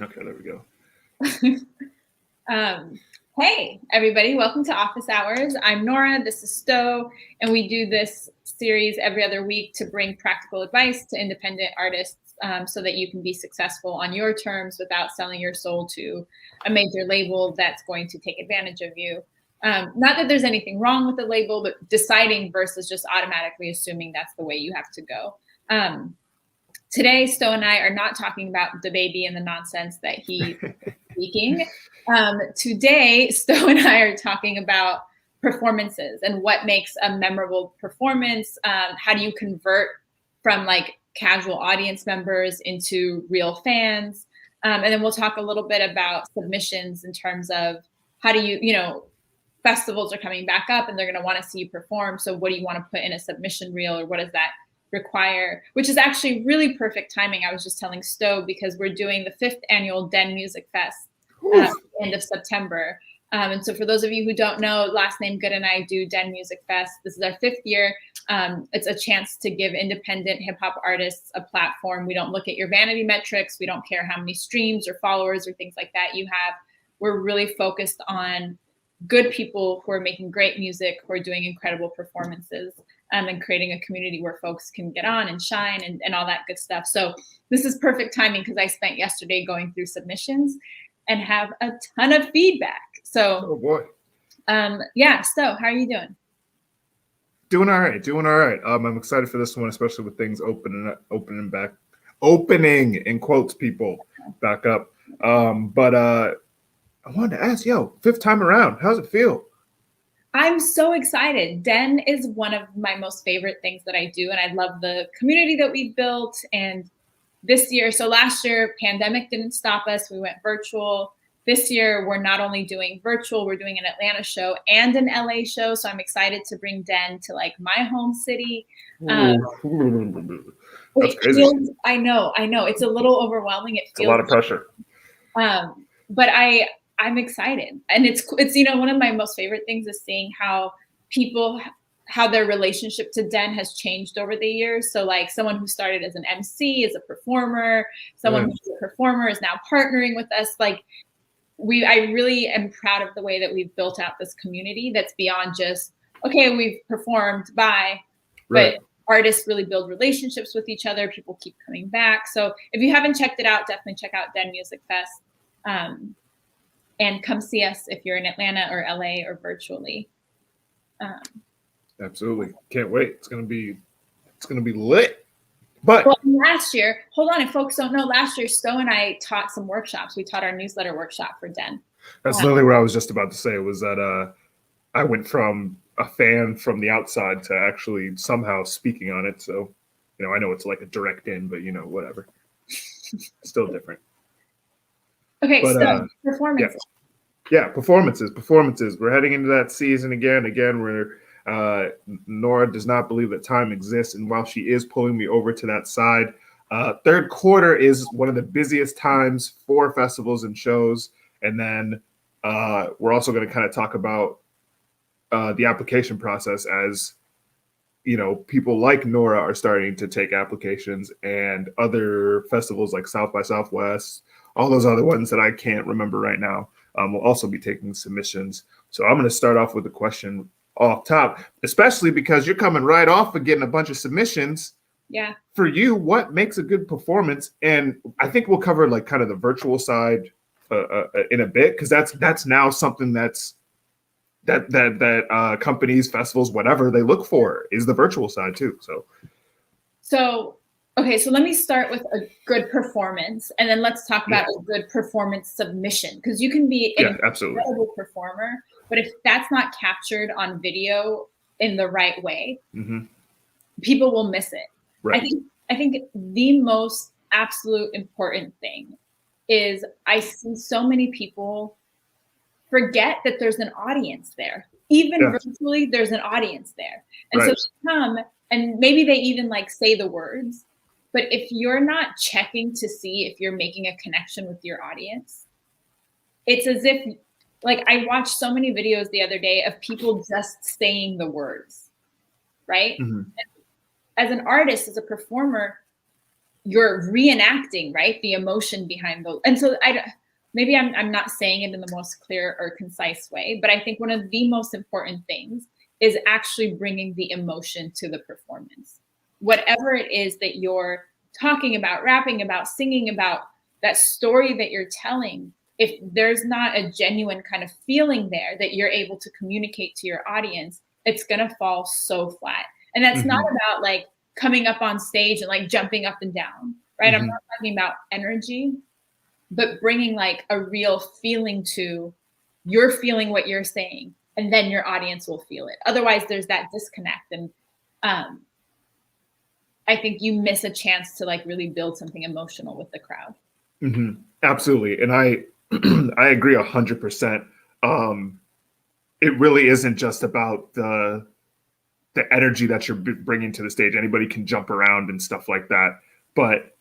Okay, there we go. Hey, everybody. Welcome to Office Hours. I'm Nora. This is Sto. And we do this series every other week to bring practical advice to independent artists so that you can be successful on your terms without selling your soul to a major label that's going to take advantage of you. Not that there's anything wrong with the label, but deciding versus just automatically assuming that's the way you have to go. Today, Sto and I are not talking about the baby and the nonsense that he is speaking. Today, Sto and I are talking about performances and what makes a memorable performance. How do you convert from like casual audience members into real fans? And then we'll talk a little bit about submissions in terms of how do you, festivals are coming back up and they're going to want to see you perform. So what do you want to put in a submission reel, or what does that require, which is actually really perfect timing. I was just telling Sto because we're doing the 5th annual Den Music Fest end of September. And so for those of you who don't know, Last Name Good and I do Den Music Fest. This is our 5th year. It's a chance to give independent hip hop artists a platform. We don't look at your vanity metrics. We don't care how many streams or followers or things like that you have. We're really focused on good people who are making great music, who are doing incredible performances. And creating a community where folks can get on and shine and all that good stuff. So this is perfect timing because I spent yesterday going through submissions and have a ton of feedback. So, oh boy. Yeah, Sto, how are you doing? Doing all right. I'm excited for this one, especially with things opening in quotes, people back up. But I wanted to ask, 5th time around, how's it feel? I'm so excited. Den is one of my most favorite things that I do. And I love the community that we've built. And this year, so last year, pandemic didn't stop us. We went virtual. This year, we're not only doing virtual, we're doing an Atlanta show and an LA show. So I'm excited to bring Den to like my home city. That's crazy. I know. It's a little overwhelming. It feels a lot of pressure. But I'm excited. And it's one of my most favorite things is seeing how their relationship to Den has changed over the years. So like someone who started as an MC, as a performer, someone who's a performer is now partnering with us. Like I really am proud of the way that we've built out this community that's beyond just, okay, we've performed, bye. Right. But artists really build relationships with each other. People keep coming back. So if you haven't checked it out, definitely check out Den Music Fest. And come see us if you're in Atlanta or LA or virtually. Absolutely. Can't wait. It's gonna be lit. But last year, hold on, if folks don't know, last year Sto and I taught some workshops. We taught our newsletter workshop for Den. That's literally what I was just about to say, was that I went from a fan from the outside to actually somehow speaking on it. So, I know it's like a direct in, but whatever. Still different. Okay, so performances. Yeah, performances. We're heading into that season again. Where Nora does not believe that time exists, and while she is pulling me over to that side, 3rd quarter is one of the busiest times for festivals and shows. And then we're also going to kind of talk about the application process, as people like Nora are starting to take applications, and other festivals like South by Southwest, all those other ones that I can't remember right now, will also be taking submissions. So I'm going to start off with a question off top, especially because you're coming right off of getting a bunch of submissions. Yeah. For you, what makes a good performance? And I think we'll cover like kind of the virtual side in a bit, because that's now something that companies, festivals, whatever they look for is the virtual side too. So okay, so let me start with a good performance, and then let's talk about a good performance submission, because you can be an incredible performer, but if that's not captured on video in the right way, people will miss it. Right. I think the most absolute important thing is I see so many people forget that there's an audience there. Even virtually, there's an audience there. And so they come and maybe they even like say the words, but if you're not checking to see if you're making a connection with your audience, it's as if, like, I watched so many videos the other day of people just saying the words, right? As an artist, as a performer, you're reenacting, right, the emotion behind those. And so maybe I'm not saying it in the most clear or concise way, but I think one of the most important things is actually bringing the emotion to the performance. Whatever it is that you're talking about, rapping about, singing about, that story that you're telling, if there's not a genuine kind of feeling there that you're able to communicate to your audience, it's going to fall so flat. And that's not about like coming up on stage and like jumping up and down, right? I'm not talking about energy, but bringing like a real feeling to, you're feeling what you're saying, and then your audience will feel it. Otherwise, there's that disconnect. And I think you miss a chance to like really build something emotional with the crowd. Absolutely. And I I agree 100%. It really isn't just about the energy that you're bringing to the stage. Anybody can jump around and stuff like that. But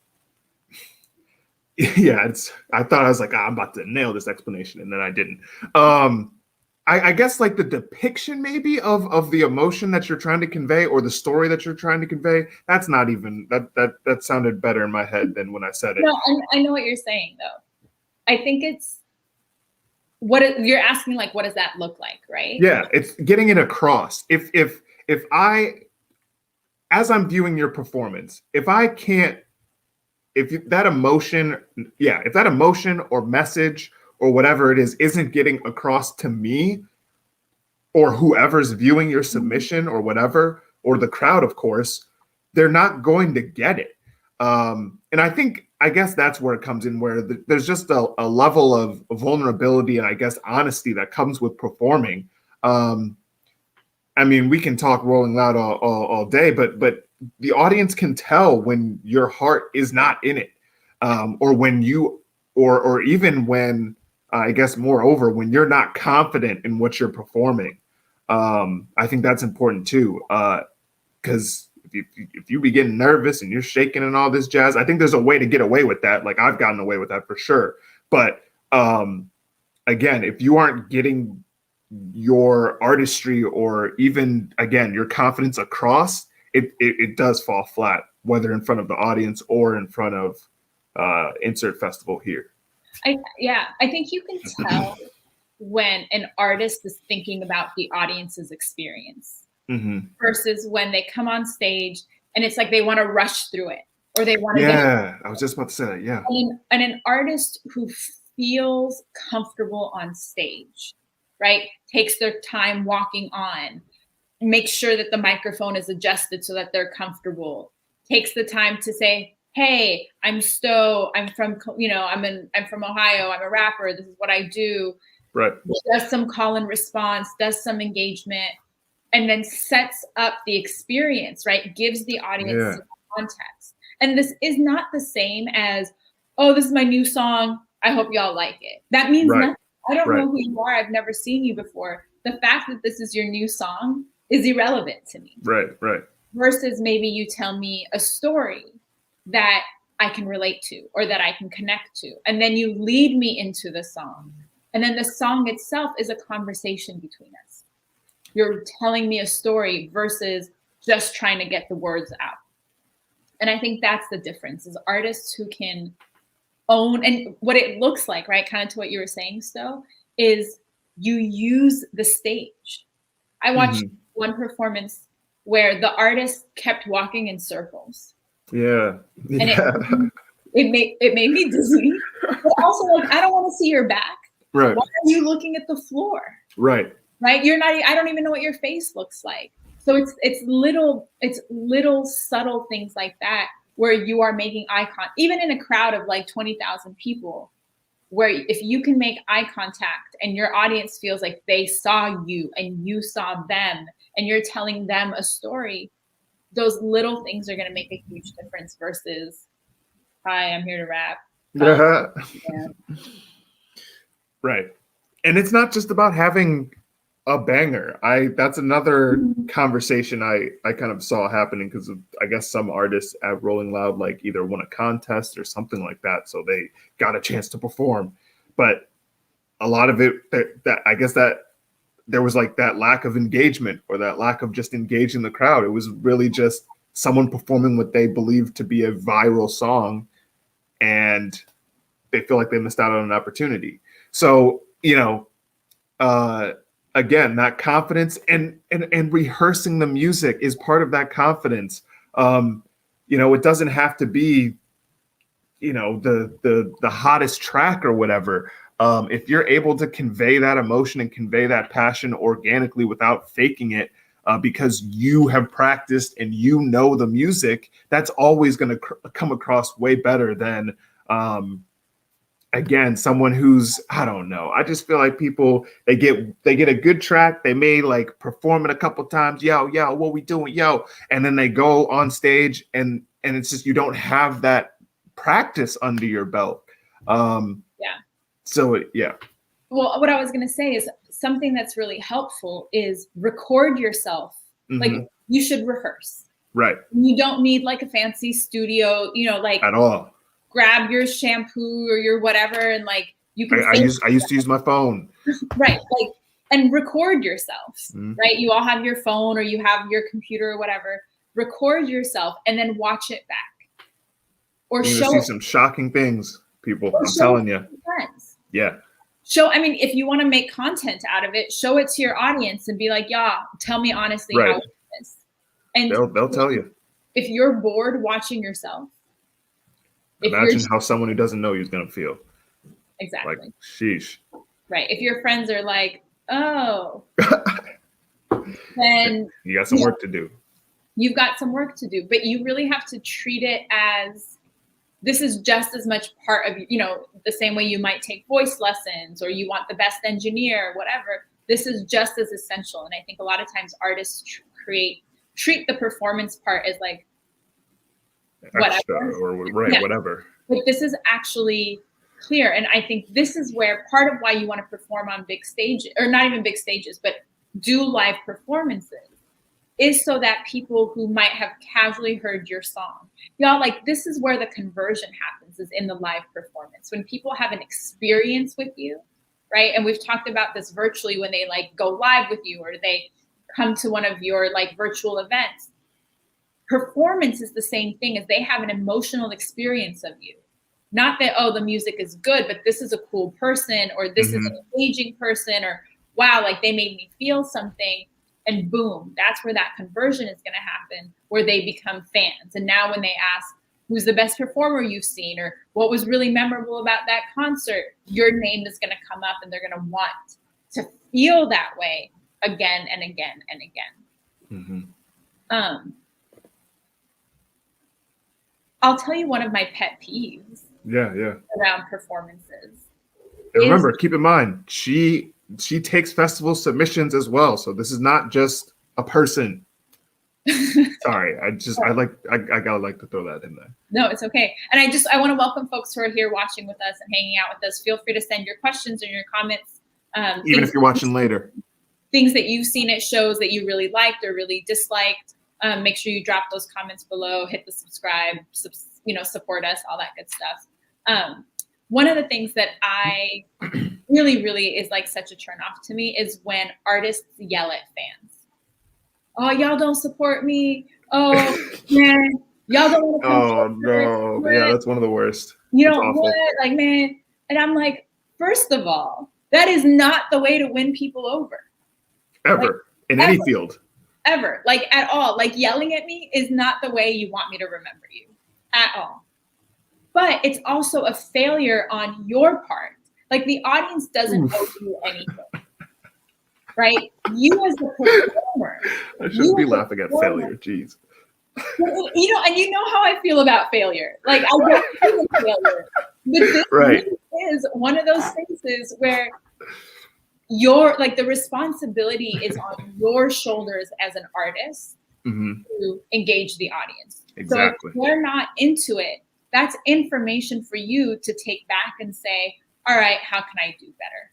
yeah, I thought I was like, I'm about to nail this explanation, and then I didn't. I guess like the depiction maybe of the emotion that you're trying to convey, or the story that you're trying to convey, that's not even that sounded better in my head than when I said it. No, I know what you're saying though. I think it's you're asking, like, what does that look like, right? Yeah, it's getting it across. If I, as I'm viewing your performance, if that emotion or message or whatever it is isn't getting across to me or whoever's viewing your submission or whatever, or the crowd, of course, they're not going to get it. And I guess that's where it comes in, where there's just a level of vulnerability and I guess honesty that comes with performing. I mean, we can talk Rolling Loud all day, but the audience can tell when your heart is not in it, or when you, or even when, I guess, moreover, when you're not confident in what you're performing. I think that's important too, because if you be getting nervous and you're shaking and all this jazz, I think there's a way to get away with that. Like I've gotten away with that for sure. But again, if you aren't getting your artistry or even, again, your confidence across, it does fall flat, whether in front of the audience or in front of insert festival here. I think you can tell when an artist is thinking about the audience's experience versus when they come on stage and it's like they want to rush through it, or they want to I was just about to say that. Yeah. And an artist who feels comfortable on stage, right, takes their time walking on, makes sure that the microphone is adjusted so that they're comfortable, takes the time to say, hey, I'm Sto, I'm from, I'm from Ohio, I'm a rapper, this is what I do. Right. Does some call and response, does some engagement, and then sets up the experience, right? Gives the audience some context. And this is not the same as, oh, this is my new song, I hope y'all like it. That means nothing. I don't know who you are, I've never seen you before. The fact that this is your new song is irrelevant to me. Right. Versus maybe you tell me a story that I can relate to or that I can connect to. And then you lead me into the song. And then the song itself is a conversation between us. You're telling me a story versus just trying to get the words out. And I think that's the difference, is artists who can own, and what it looks like, right, kind of to what you were saying, Sto, is you use the stage. I watched one performance where the artist kept walking in circles. And it made me dizzy. But also, like, I don't want to see your back. Right. Why are you looking at the floor? Right. You're not, I don't even know what your face looks like. So it's little subtle things like that where you are making eye contact, even in a crowd of like 20,000 people, where if you can make eye contact and your audience feels like they saw you and you saw them and you're telling them a story, those little things are going to make a huge difference versus, hi, I'm here to rap. Right. And it's not just about having a banger. That's another conversation I kind of saw happening, because I guess some artists at Rolling Loud like either won a contest or something like that, so they got a chance to perform. But a lot of it, that I guess that there was like that lack of engagement, or that lack of just engaging the crowd. It was really just someone performing what they believe to be a viral song, and they feel like they missed out on an opportunity. So, again, that confidence and rehearsing the music is part of that confidence. It doesn't have to be, the hottest track or whatever. If you're able to convey that emotion and convey that passion organically without faking it, because you have practiced and the music, that's always going to come across way better than, again, someone who's, I don't know. I just feel like people, they get a good track. They may like perform it a couple times. Yo, what we doing? Yo. And then they go on stage and it's just, you don't have that practice under your belt. So yeah. Well, what I was going to say is something that's really helpful is record yourself. Mm-hmm. Like you should rehearse. Right. You don't need like a fancy studio, like at all. Grab your shampoo or your whatever. And like, you can, I used to use my phone. Right. Like, and record yourself, right? You all have your phone or you have your computer or whatever, record yourself and then watch it back. Or you're gonna see some shocking things, people. I'm telling you. Friends. Yeah. If you want to make content out of it, show it to your audience and be like, yeah, tell me honestly how it is. And they'll tell you. If you're bored watching yourself. Imagine how someone who doesn't know you is going to feel. Exactly. Like, sheesh. Right. If your friends are like, oh, then you got some work to do. You've got some work to do, but you really have to treat it as this is just as much part of, the same way you might take voice lessons or you want the best engineer, whatever. This is just as essential. And I think a lot of times artists treat the performance part as like, whatever. Whatever. But this is actually clear. And I think this is where part of why you want to perform on big stages, or not even big stages, but do live performances, is so that people who might have casually heard your song, y'all, like this is where the conversion happens, is in the live performance. When people have an experience with you, right? And we've talked about this virtually when they like go live with you or they come to one of your like virtual events. Performance is the same thing, as they have an emotional experience of you. Not that, oh, the music is good, but this is a cool person, or this is an engaging person, or wow, like they made me feel something. And boom, that's where that conversion is going to happen, where they become fans. And now when they ask, who's the best performer you've seen, or what was really memorable about that concert, your name is going to come up and they're going to want to feel that way again and again and again. I'll tell you one of my pet peeves. Yeah. Around performances. And remember, keep in mind, she takes festival submissions as well. So this is not just a person. Sorry, I gotta like to throw that in there. No, it's okay. And I want to welcome folks who are here watching with us and hanging out with us. Feel free to send your questions and your comments. Even if you're watching later. Things that you've seen at shows that you really liked or really disliked. Make sure you drop those comments below, hit the subscribe, support us, all that good stuff. One of the things that I really, really is like such a turn off to me is when artists yell at fans. Oh, y'all don't support me. Oh, man, y'all don't want to come. Oh, no. Yeah, that's one of the worst. What? Like, man. And I'm like, first of all, that is not the way to win people over. Ever. In any field. Ever. Like, at all. Like, yelling at me is not the way you want me to remember you. At all. But it's also a failure on your part. Like, the audience doesn't owe you anything. Right? You as the performer. I shouldn't be laughing at failure. Jeez. And you know how I feel about failure. Like, I don't feel failure. But this is one of those spaces where the responsibility is on your shoulders as an artist to engage the audience. Exactly. So if they're not into it, that's information for you to take back and say, all right, how can I do better?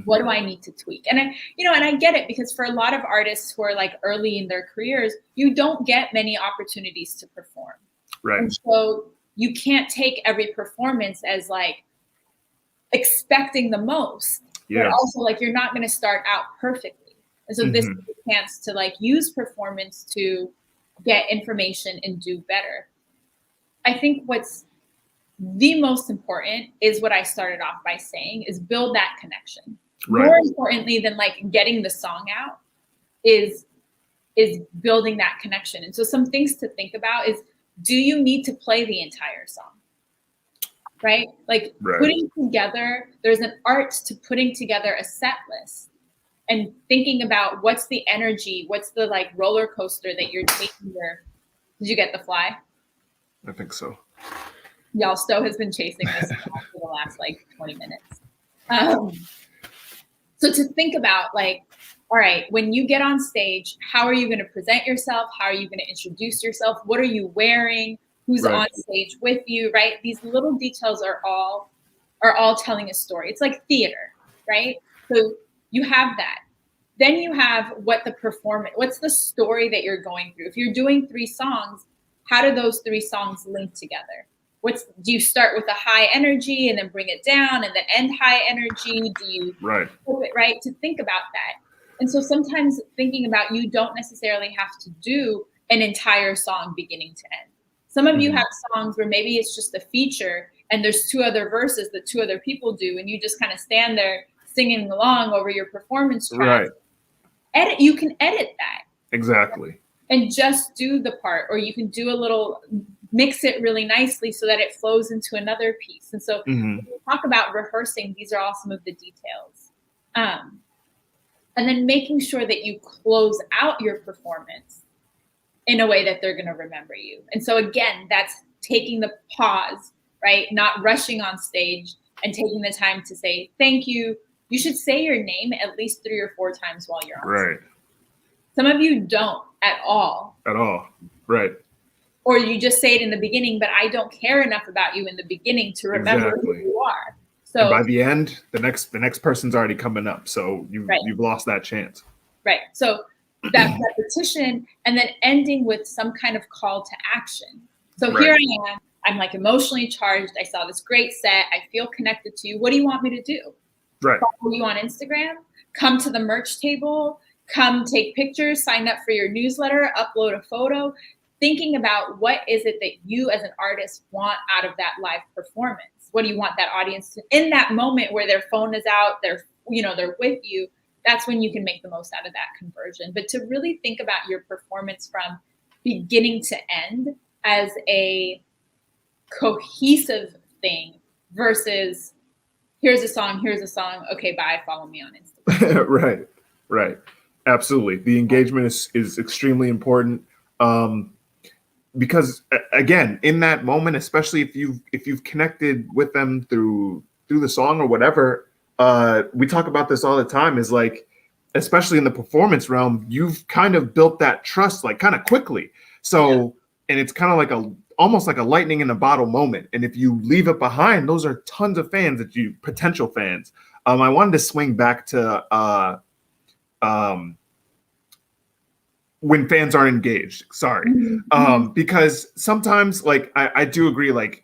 What do I need to tweak? And I get it, because for a lot of artists who are like early in their careers, you don't get many opportunities to perform. Right. And so you can't take every performance as like expecting the most. Yeah. But also like you're not going to start out perfectly. And so this is a chance to like use performance to get information and do better. I think what's the most important is what I started off by saying, is build that connection. Right. More importantly than like getting the song out is building that connection. And so some things to think about is, do you need to play the entire song? Right? Like putting together, there's an art to putting together a set list and thinking about what's the energy, what's the like roller coaster that you're taking there. Did you get the fly? I think so. Y'all, Sto has been chasing this for the last like 20 minutes. So to think about like, all right, when you get on stage, how are you going to present yourself? How are you going to introduce yourself? What are you wearing? Who's on stage with you, right? These little details are all telling a story. It's like theater, right? So you have that. Then you have what's the story that you're going through? If you're doing 3 songs, how do those 3 songs link together? Do you start with a high energy and then bring it down and then end high energy? Do you right to think about that? And so sometimes thinking about, you don't necessarily have to do an entire song beginning to end. Some of you have songs where maybe it's just a feature and there's 2 other verses that 2 other people do, and you just kind of stand there singing along over your performance track. Right. You can edit that. Exactly. And just do the part, or you can do a little, mix it really nicely so that it flows into another piece. And so when we talk about rehearsing, these are all some of the details. And then making sure that you close out your performance in a way that they're going to remember you. And so again, that's taking the pause, right? Not rushing on stage and taking the time to say, thank you. You should say your name at least 3 or 4 times while you're on stage. Some of you don't at all. Right. Or you just say it in the beginning, but I don't care enough about you in the beginning to remember who you are. So and by the end, the next person's already coming up. So you've lost that chance. Right. So that repetition, and then ending with some kind of call to action. So here I am. I'm like emotionally charged. I saw this great set. I feel connected to you. What do you want me to do? Right. Follow you on Instagram? Come to the merch table? Come take pictures? Sign up for your newsletter? Upload a photo? Thinking about what is it that you as an artist want out of that live performance? What do you want that audience to, in that moment where their phone is out, they're with you, that's when you can make the most out of that conversion. But to really think about your performance from beginning to end as a cohesive thing versus here's a song, okay, bye, follow me on Instagram. Right. Absolutely. The engagement is extremely important. Because again, in that moment, especially if you've connected with them through the song or whatever, we talk about this all the time, is like, especially in the performance realm, you've kind of built that trust like kind of quickly. So, and it's kind of like almost like a lightning in a bottle moment. And if you leave it behind, those are tons of fans potential fans. I wanted to swing back to when fans aren't engaged. Sorry. Because sometimes, like, I do agree, like,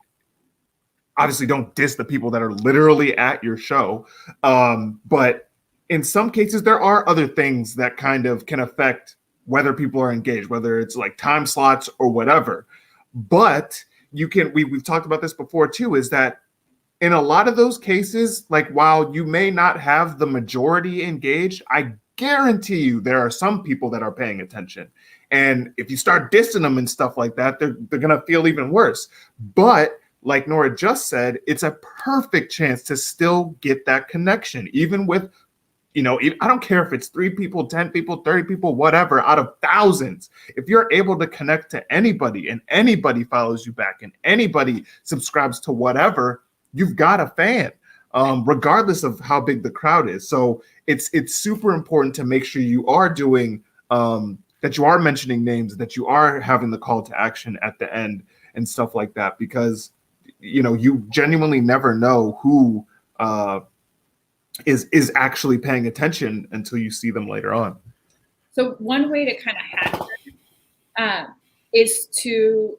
obviously don't diss the people that are literally at your show. But in some cases, there are other things that kind of can affect whether people are engaged, whether it's like time slots or whatever. But we've talked about this before too, is that in a lot of those cases, like, while you may not have the majority engaged, I guarantee you there are some people that are paying attention. And if you start dissing them and stuff like that, they're going to feel even worse. But like Nora just said, it's a perfect chance to still get that connection, even with, I don't care if it's 3 people, 10 people, 30 people, whatever, out of thousands. If you're able to connect to anybody and anybody follows you back and anybody subscribes to whatever, you've got a fan. Regardless of how big the crowd is. So it's super important to make sure you are doing, that you are mentioning names, that you are having the call to action at the end and stuff like that, because, you genuinely never know who is actually paying attention until you see them later on. So one way to kind of have that is to,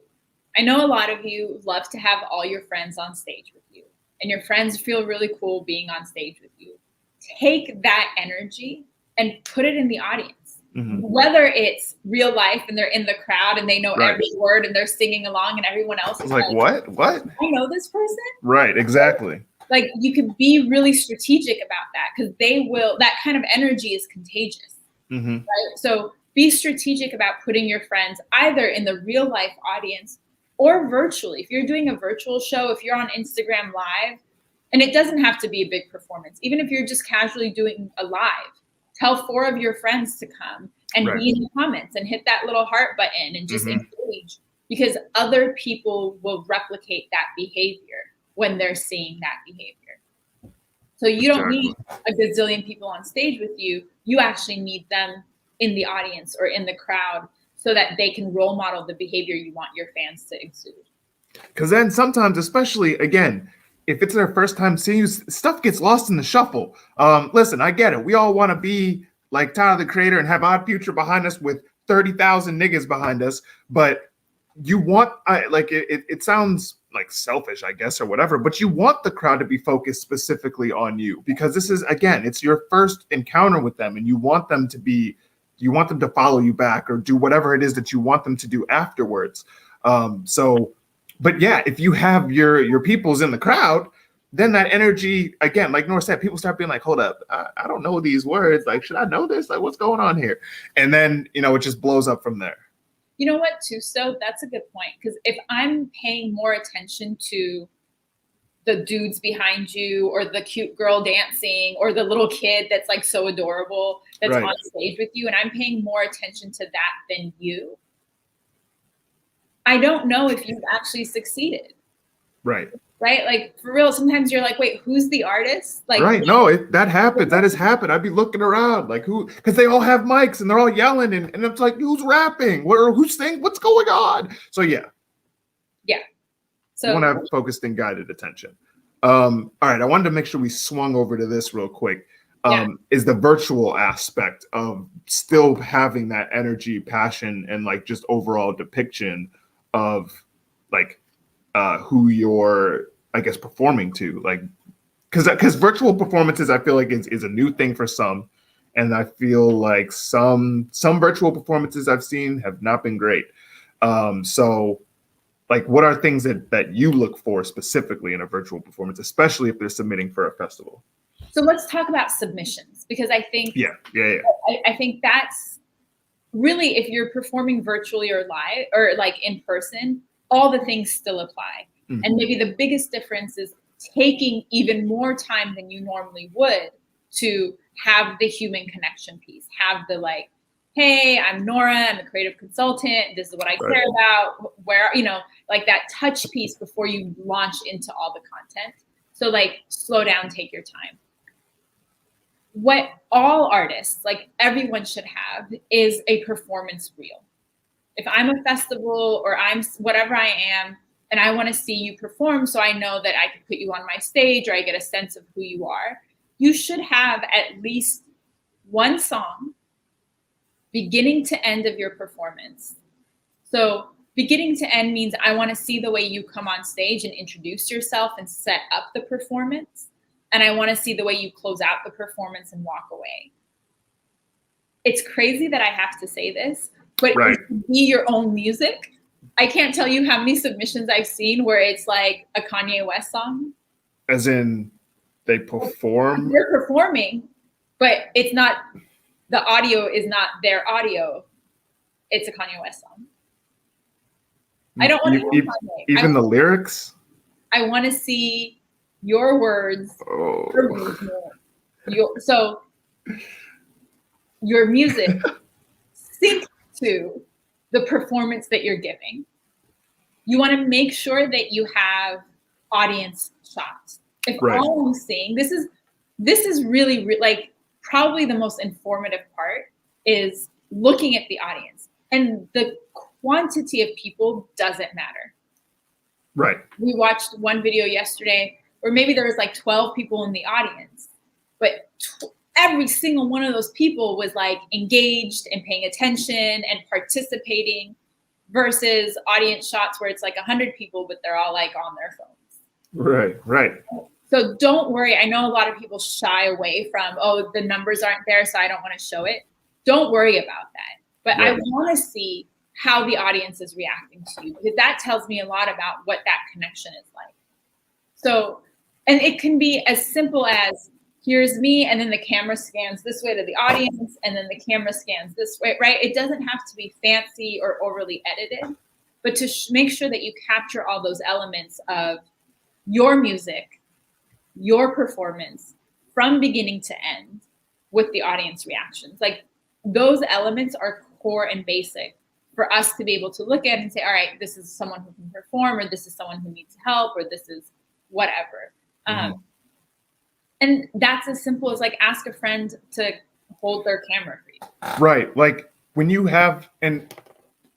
I know a lot of you love to have all your friends on stage with you, and your friends feel really cool being on stage with you. Take that energy and put it in the audience. Whether it's real life and they're in the crowd and they know every word and they're singing along and everyone else is like, what? I know this person. Right, exactly. Like you could be really strategic about that because that kind of energy is contagious. Right? So be strategic about putting your friends either in the real life audience or virtually. If you're doing a virtual show, if you're on Instagram Live, and it doesn't have to be a big performance, even if you're just casually doing a live, tell 4 of your friends to come and be in the comments and hit that little heart button and just engage, because other people will replicate that behavior when they're seeing that behavior. So you don't need a gazillion people on stage with you. You actually need them in the audience or in the crowd so that they can role model the behavior you want your fans to exude. Because then sometimes, especially, again, if it's their first time seeing you, stuff gets lost in the shuffle. Listen, I get it. We all want to be like Tyler, the Creator, and have Odd Future behind us with 30,000 niggas behind us. But you want, it sounds like selfish, I guess, or whatever, but you want the crowd to be focused specifically on you because this is, again, it's your first encounter with them and you want them to follow you back or do whatever it is that you want them to do afterwards. But yeah, if you have your peoples in the crowd, then that energy, again, like Nora said, people start being like, hold up, I don't know these words. Like, should I know this? Like, what's going on here? And then, it just blows up from there. You know what, too, Sto? That's a good point. Because if I'm paying more attention to the dudes behind you or the cute girl dancing or the little kid that's like so adorable that's on stage with you, and I'm paying more attention to that than you, I don't know if you've actually succeeded. Right. Like for real, sometimes you're like, wait, who's the artist? Like, no, that happens. That has happened. I'd be looking around like who, because they all have mics and they're all yelling and it's like, who's rapping? Who's saying what's going on? So yeah. So you want to have focused and guided attention. All right, I wanted to make sure we swung over to this real quick. Is the virtual aspect of still having that energy, passion, and like just overall depiction of like who you're, I guess, performing to, like, because virtual performances, I feel like is a new thing for some, and I feel like some virtual performances I've seen have not been great. So, like, what are things that you look for specifically in a virtual performance, especially if they're submitting for a festival? So let's talk about submissions, because I think I think that's really, if you're performing virtually or live or like in person, all the things still apply. And maybe the biggest difference is taking even more time than you normally would to have the human connection piece, have the like, hey, I'm Nora, I'm a creative consultant, this is what I care about, where, like that touch piece before you launch into all the content. So like, slow down, take your time. What all artists, like everyone should have, is a performance reel. If I'm a festival or I'm whatever I am, and I want to see you perform so I know that I can put you on my stage or I get a sense of who you are, you should have at least one song beginning to end of your performance. So beginning to end means I want to see the way you come on stage and introduce yourself and set up the performance. And I want to see the way you close out the performance and walk away. It's crazy that I have to say this, but it should be your own music. I can't tell you how many submissions I've seen where it's like a Kanye West song. As in they perform? They're performing, but it's not, the audio is not their audio. It's a Kanye West song. I don't want to hear Kanye. Even the lyrics? I want to see your words, your movement, so your music sync to the performance that you're giving. You want to make sure that you have audience shots. If all I'm seeing, this is really like probably the most informative part is looking at the audience, and the quantity of people doesn't matter. Right. We watched one video yesterday where maybe there was like 12 people in the audience, but every single one of those people was like engaged and paying attention and participating, versus audience shots where it's like 100 people, but they're all like on their phones. Right. So don't worry. I know a lot of people shy away from, oh, the numbers aren't there, so I don't want to show it. don't worry about that. But I Right. want to see how the audience is reacting to you, because that tells me a lot about what that connection is like. So, and it can be as simple as, here's me, and then the camera scans this way to the audience, and then the camera scans this way, right? It doesn't have to be fancy or overly edited, but to make sure that you capture all those elements of your music, your performance from beginning to end with the audience reactions. Like, those elements are core and basic for us to be able to look at and say, all right, this is someone who can perform, or this is someone who needs help, or this is whatever. And that's as simple as like ask a friend to hold their camera for you. Right. Like when you have, and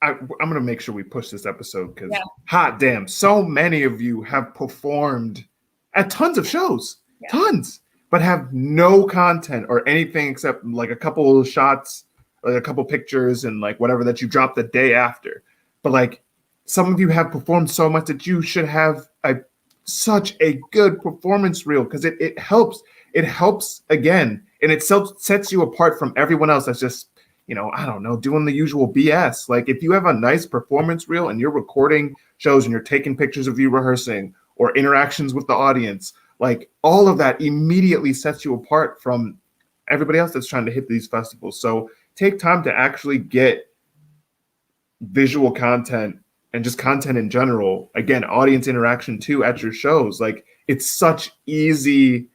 I'm going to make sure we push this episode because hot damn, so many of you have performed at tons of shows, tons, but have no content or anything except like a couple of shots, like a couple pictures and like whatever that you dropped the day after. But like some of you have performed so much that you should have such a good performance reel, because it helps again, and it sets you apart from everyone else that's just, you know, I don't know, doing the usual BS. Like if you have a nice performance reel and you're recording shows and you're taking pictures of you rehearsing or interactions with the audience, like all of that immediately sets you apart from everybody else that's trying to hit these festivals. So take time to actually get visual content and just content in general. Again, audience interaction too at your shows. Like it's such an easy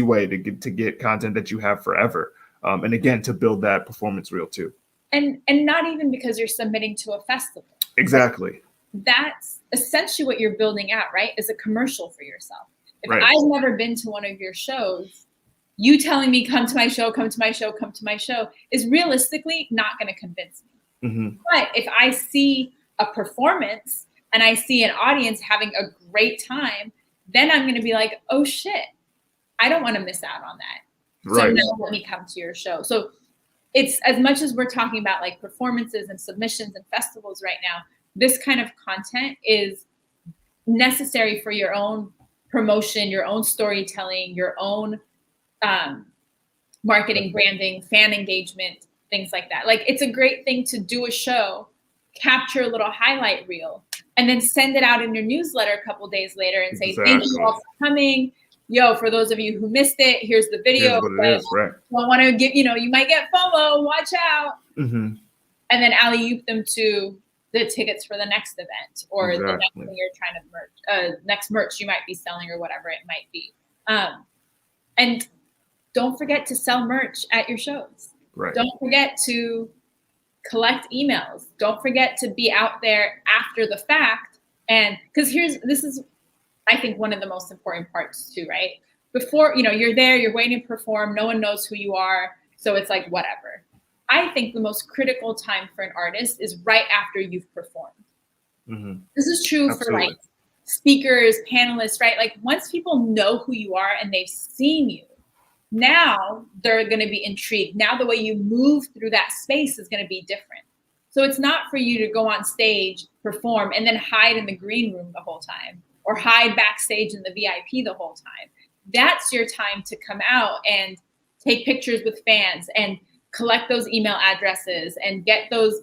way to get content that you have forever. And again, to build that performance reel too. And not even because you're submitting to a festival. Exactly. That's essentially what you're building out, right? Is a commercial for yourself. If Right. I've never been to one of your shows, you telling me come to my show, come to my show, come to my show is realistically not going to convince me. But if I see a performance and I see an audience having a great time, then I'm going to be like, oh shit, I don't want to miss out on that. Right. So now let me come to your show. So it's, as much as we're talking about like performances and submissions and festivals right now, this kind of content is necessary for your own promotion, your own storytelling, your own marketing, branding, fan engagement, things like that. Like it's a great thing to do a show, capture a little highlight reel, and then send it out in your newsletter a couple days later and say, thank you all for coming. Yo, for those of you who missed it, here's the video. Here's what it is, right? Don't want to give, you might get FOMO, watch out. And then alley-oop them to the tickets for the next event or the next thing you're trying to merch, next merch you might be selling or whatever it might be. And don't forget to sell merch at your shows. Right. Don't forget to collect emails. Don't forget to be out there after the fact. And because this is, I think, one of the most important parts too, right? Before, you're there, you're waiting to perform, no one knows who you are. So it's like, whatever. I think the most critical time for an artist is right after you've performed. This is true for like speakers, panelists, right? Like once people know who you are and they've seen you, now they're going to be intrigued. Now the way you move through that space is going to be different. So it's not for you to go on stage, perform, and then hide in the green room the whole time or hide backstage in the VIP the whole time. That's your time to come out and take pictures with fans and collect those email addresses and get those,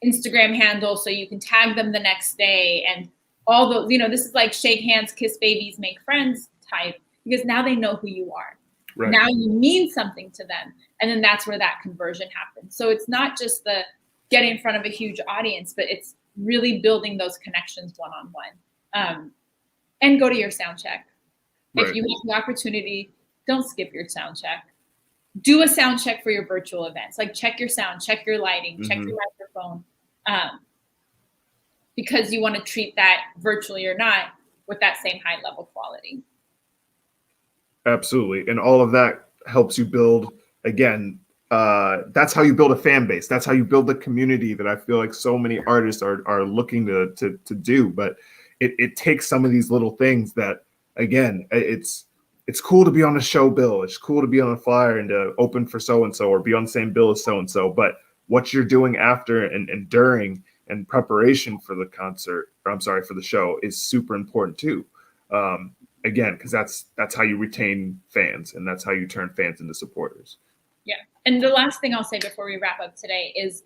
Instagram handles so you can tag them the next day. And all those, this is like shake hands, kiss babies, make friends type, because now they know who you are. Right. Now you mean something to them. And then that's where that conversion happens. So it's not just the getting in front of a huge audience, but it's really building those connections one-on-one. And go to your sound check. Right. If you have the opportunity, don't skip your sound check. Do a sound check for your virtual events. Like check your sound, check your lighting, check your microphone. Because you want to treat that virtually or not with that same high level quality. Absolutely. And all of that helps you build, again, that's how you build a fan base. That's how you build the community that I feel like so many artists are looking to do. But it takes some of these little things that, again, it's cool to be on a show bill. It's cool to be on a flyer and to open for so-and-so or be on the same bill as so-and-so. But what you're doing after and during and preparation for the concert, or I'm sorry, for the show is super important too. Again, because that's how you retain fans and that's how you turn fans into supporters. Yeah. And the last thing I'll say before we wrap up today is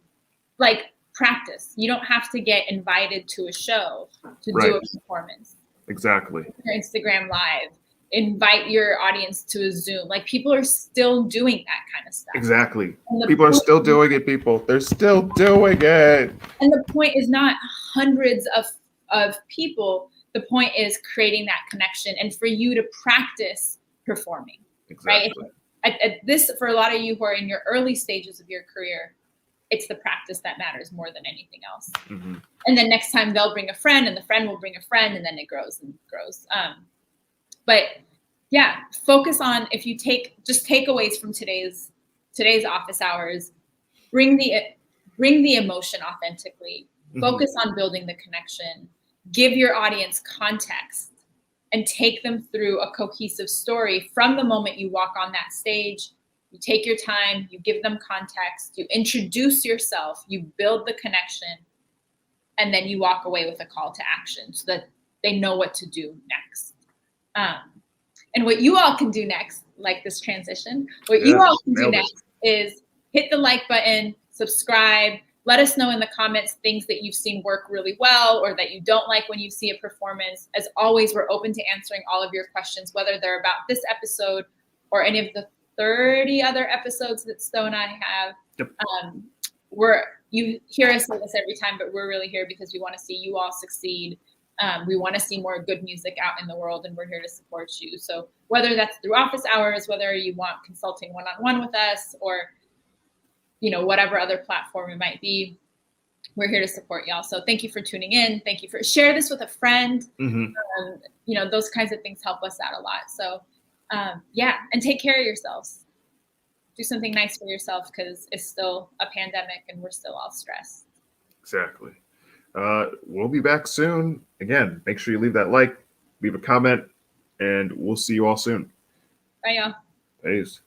like practice. You don't have to get invited to a show to do a performance. Exactly. Your Instagram live, invite your audience to a Zoom. Like people are still doing that kind of stuff. Exactly. People are still doing it, people. They're still doing it. And the point is not hundreds of people. The point is creating that connection and for you to practice performing. Exactly. Right? At this, for a lot of you who are in your early stages of your career, it's the practice that matters more than anything else. Mm-hmm. And then next time they'll bring a friend and the friend will bring a friend and then it grows and grows. But yeah, focus on, if you take just takeaways from today's office hours, bring the emotion authentically, focus on building the connection, give your audience context, and take them through a cohesive story from the moment you walk on that stage. You take your time, you give them context, you introduce yourself, you build the connection, and then you walk away with a call to action so that they know what to do next. And what you all can do next, like this transition, you all can do next is hit the like button, subscribe, let us know in the comments things that you've seen work really well or that you don't like when you see a performance. As always, we're open to answering all of your questions, whether they're about this episode or any of the 30 other episodes that Sto and I have. Yep. You hear us say this every time, but we're really here because we want to see you all succeed. We want to see more good music out in the world, and we're here to support you. So whether that's through office hours, whether you want consulting one-on-one with us, or whatever other platform it might be, we're here to support y'all. So thank you for tuning in. Thank you for share this with a friend. Mm-hmm. Those kinds of things help us out a lot. So and take care of yourselves. Do something nice for yourself because it's still a pandemic and we're still all stressed. Exactly. We'll be back soon. Again, make sure you leave that like, leave a comment, and we'll see you all soon. Bye, y'all. Peace.